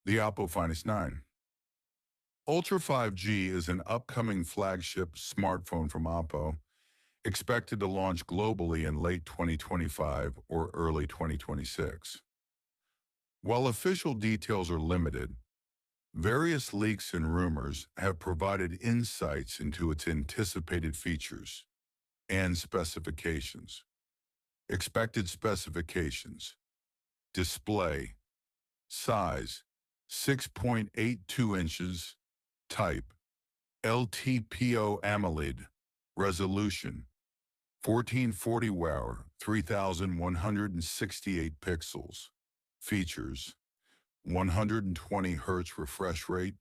The Oppo Find X9 Ultra 5G is an upcoming flagship smartphone from Oppo, expected to launch globally in late 2025 or early 2026. While official details are limited, various leaks and rumors have provided insights into its anticipated features and specifications. Expected specifications: display, size, 6.82 inches, type, LTPO AMOLED, resolution, 1440 WOW, 3168 pixels, features, 120 Hz refresh rate,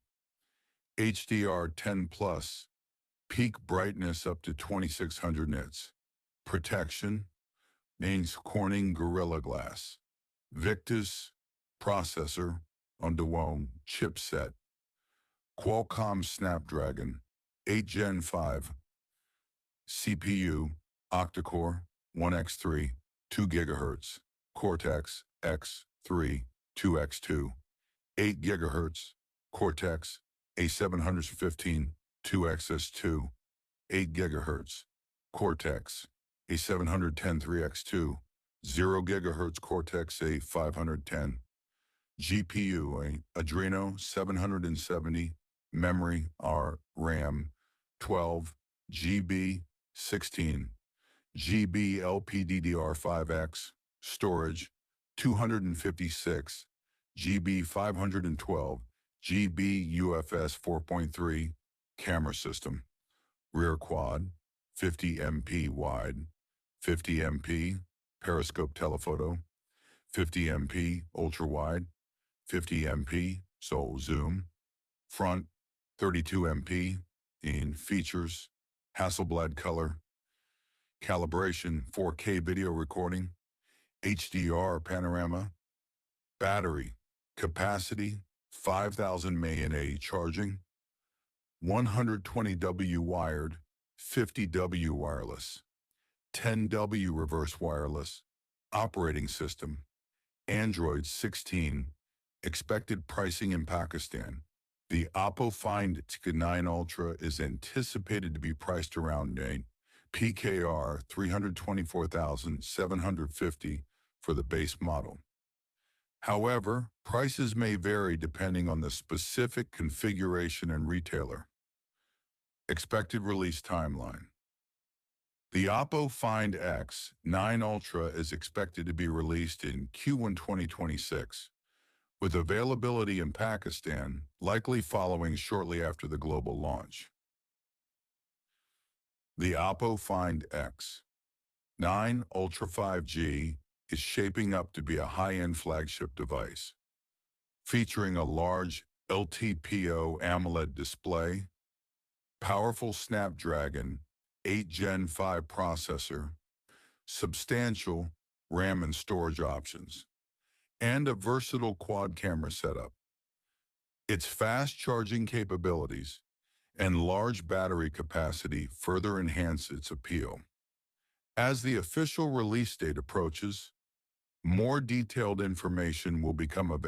HDR10+, peak brightness up to 2600 nits, protection, names Corning Gorilla Glass, Victus, processor, on Duo chipset, Qualcomm Snapdragon 8 Gen 5, CPU, Octa-core 1x3, 2 GHz, Cortex X3, 2x2, 8 GHz, Cortex A715, 2xS2, 8 GHz, Cortex A710 3x2, 0 GHz Cortex A510, GPU Adreno 770, memory RAM 12 GB, 16 GB LPDDR5X, storage 256 GB, 512 GB UFS 4.3, camera system, rear quad, 50 MP wide, 50 MP periscope telephoto, 50 MP ultra wide, 50 MP sole zoom, front 32 MP in features, Hasselblad color, calibration 4K video recording, HDR panorama, battery capacity 5000 mAh charging, 120W wired, 50W wireless, 10W reverse wireless, operating system, Android 16, expected pricing in Pakistan. The Oppo Find X9 Ultra is anticipated to be priced around PKR 324,750 for the base model. However, prices may vary depending on the specific configuration and retailer. Expected release timeline. The Oppo Find X9 Ultra is expected to be released in Q1 2026, with availability in Pakistan likely following shortly after the global launch. The Oppo Find X9 Ultra 5G is shaping up to be a high-end flagship device, featuring a large LTPO AMOLED display, powerful Snapdragon 8 Gen 5 processor, substantial RAM and storage options, and a versatile quad camera setup. Its fast charging capabilities and large battery capacity further enhance its appeal. As the official release date approaches, more detailed information will become available.